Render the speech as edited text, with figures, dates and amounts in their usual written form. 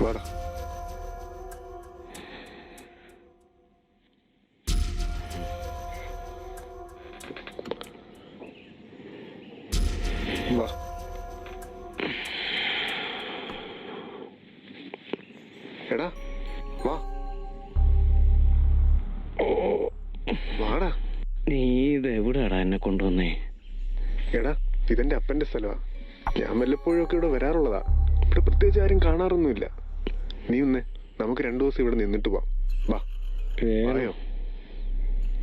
വാടാ. വാ. എടാ വാ. വാടാ. നീ ഇത് എവിടെയാടാ എന്നെ കൊണ്ടുവന്നേ? എടാ ഇതെന്റെ അപ്പന്റെ സ്ഥലമാ. ഞാൻ വല്ലപ്പോഴും ഒക്കെ ഇവിടെ വരാറുള്ളതാ. ഇവിടെ പ്രത്യേകിച്ച് ആരും കാണാറൊന്നുമില്ല. നീ ഒന്ന് നമുക്ക് 2 ദിവസം ഇവിടെ നിന്നിട്ട് പോവാം. വാ. വേണോ?